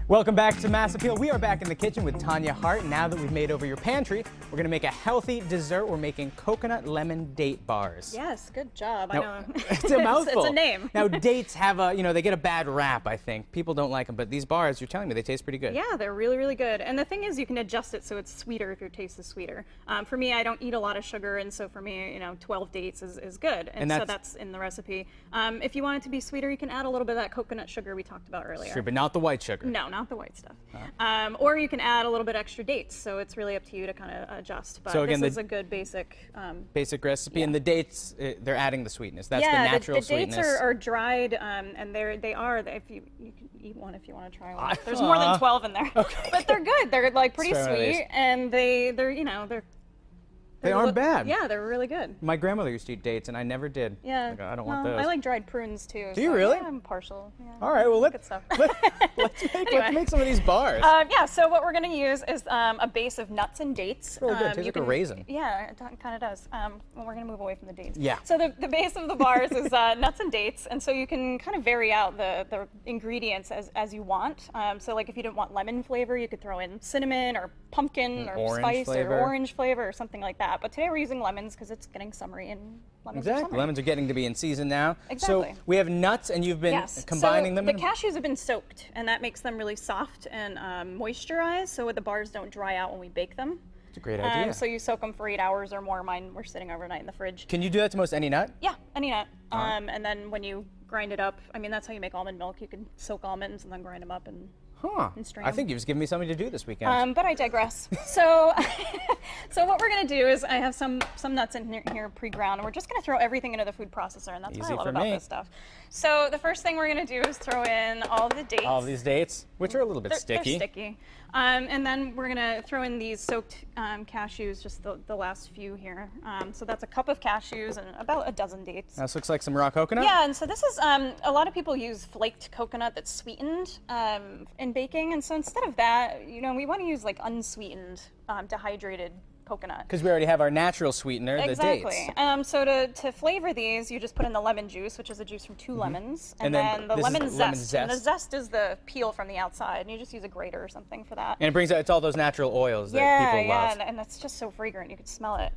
Welcome back to Mass Appeal. We are back in the kitchen with Tanya Hart. Now that we've made over your pantry, we're going to make a healthy dessert. We're making coconut lemon date bars. Yes, good job. Now, I know. It's a mouthful. It's a name. Now, dates have a, they get a bad rap, I think. People don't like them, but these bars, you're telling me, they taste pretty good. Yeah, they're really, really good. And the thing is, you can adjust it so it's sweeter if your taste is sweeter. For me, I don't eat a lot of sugar, and so for me, 12 dates is good. And so that's in the recipe. If you want it to be sweeter, you can add a little bit of that coconut sugar we talked about earlier. Sure, but not the white sugar. No, not the white stuff. Or you can add a little bit extra dates, so it's really up to you to kind of adjust. But so again, this is a good basic recipe, and the dates, they're adding the sweetness. That's the natural sweetness. The dates are dried, and they are. If you can eat one if you want to try one. There's more than 12 in there, but they're good. They're like pretty sweet, and they aren't bad. Yeah, they're really good. My grandmother used to eat dates, and I never did. Yeah. Like, I don't want those. I like dried prunes, too. Do you really? Yeah, I'm partial. Yeah. All right, well, let's make some of these bars. Yeah, so what we're going to use is a base of nuts and dates. Really good. Tastes like a raisin. Yeah, it kind of does. Well, we're going to move away from the dates. Yeah. So the base of the bars is nuts and dates, and so you can kind of vary out the ingredients as you want. So like if you didn't want lemon flavor, you could throw in cinnamon or pumpkin or spice or orange flavor or something like that. But today we're using lemons because it's getting summery and lemons are summery. Lemons are getting to be in season now. Exactly. So we have nuts, and you've been combining them. The cashews have been soaked, and that makes them really soft and moisturized, so the bars don't dry out when we bake them. It's a great idea. So you soak them for 8 hours or more. Mine were sitting overnight in the fridge. Can you do that to most any nut? Yeah, any nut. And then when you grind it up, that's how you make almond milk. You can soak almonds and then grind them up and strain them. I think you've just given me something to do this weekend. But I digress. So, so what we're going to do is I have some nuts in here pre-ground, and we're just going to throw everything into the food processor, and that's what I love about this stuff. So the first thing we're going to do is throw in all the dates. All these dates, which are a little bit sticky. They're sticky. And then we're going to throw in these soaked cashews, just the last few here. So that's a cup of cashews and about a dozen dates. This looks like some raw coconut? Yeah, and so this is, a lot of people use flaked coconut that's sweetened in baking. And so instead of that, we want to use like unsweetened, dehydrated coconut. Because we already have our natural sweetener, the dates. So to flavor these, you just put in the lemon juice, which is the juice from 2 lemons, and then the lemon zest. And the zest is the peel from the outside, and you just use a grater or something for that. And it brings out, it's all those natural oils that people love. Yeah, and it's just so fragrant. You could smell it.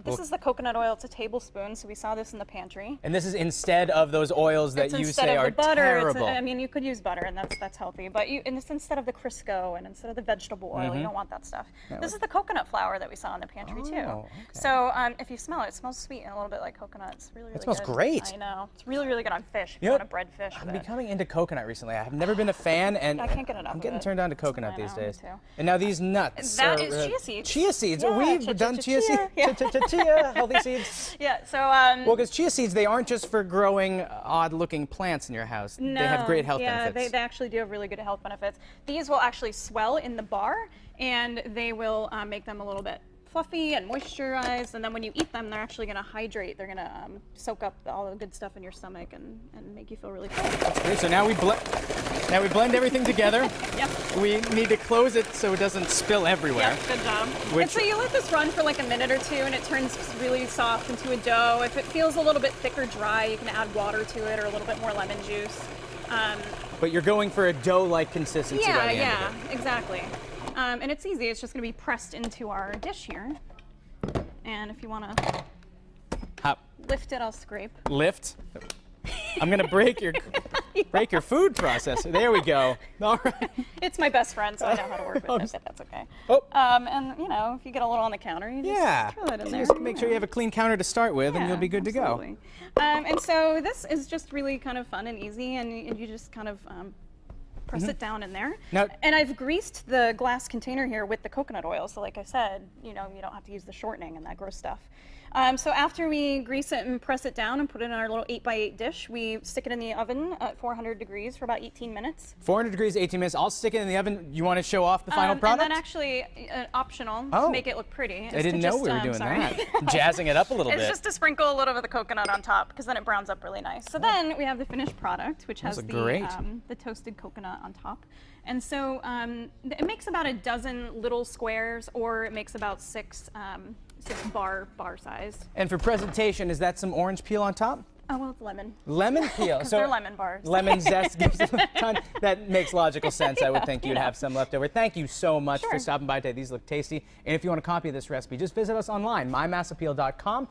This is the coconut oil. It's a tablespoon, so we saw this in the pantry. And this is instead of those oils that you say are butter. terrible. You could use butter, and that's healthy, but it's instead of the Crisco and instead of the vegetable oil. You don't want that stuff. This is the coconut flour that we saw in the pantry too. Okay. So if you smell it, it smells sweet and a little bit like coconut. It's really, really good. It smells great. I know. It's really, really good on fish. If you want to bread fish. I'm becoming into coconut recently. I have never been a fan, and I can't get enough. I'm getting turned on to coconut these days. Me too. And now these nuts. That is chia seeds. Chia seeds. Yeah, We've done chia seeds. Chia, healthy seeds. Yeah. So. Well, because chia seeds, they aren't just for growing odd-looking plants in your house. No, they have great health benefits. Yeah, they actually do have really good health benefits. These will actually swell in the bar, and they will make them a little bit fluffy and moisturized, and then when you eat them, they're actually going to hydrate. They're going to soak up all the good stuff in your stomach and make you feel really cool. That's great. So now we blend everything together. Yep. We need to close it so it doesn't spill everywhere. Yep, good job. And so you let this run for like a minute or two, and it turns really soft into a dough. If it feels a little bit thick or dry, you can add water to it or a little bit more lemon juice. But you're going for a dough-like consistency by the end of it. Yeah, exactly. And it's easy. It's just going to be pressed into our dish here. And if you want to lift it, I'll scrape. Lift? I'm going to break your food processor. There we go. All right. It's my best friend, so I know how to work with it, but that's okay. Oh. And, if you get a little on the counter, you just throw it in there. Just make sure you have a clean counter to start with, and you'll be good to go. And so this is just really kind of fun and easy, and you just kind of press it down in there. Now, and I've greased the glass container here with the coconut oil, so like I said, you don't have to use the shortening and that gross stuff. So after we grease it and press it down and put it in our little 8x8 dish, we stick it in the oven at 400 degrees for about 18 minutes. 400 degrees, 18 minutes. I'll stick it in the oven. You want to show off the final product? And then actually optional to make it look pretty. I didn't know we were doing that. Jazzing it up a little bit. It's just to sprinkle a little bit of the coconut on top, because then it browns up really nice. So then we have the finished product, which has the toasted coconut on top. And so it makes about a dozen little squares, or it makes about 6 bar size. And for presentation, is that some orange peel on top? Oh, well, it's lemon. Lemon peel. So they're lemon bars. Lemon zest gives them a ton. That makes logical sense. I would think you'd have some left over. Thank you so much for stopping by today. These look tasty. And if you want a copy of this recipe, just visit us online, mymassappeal.com.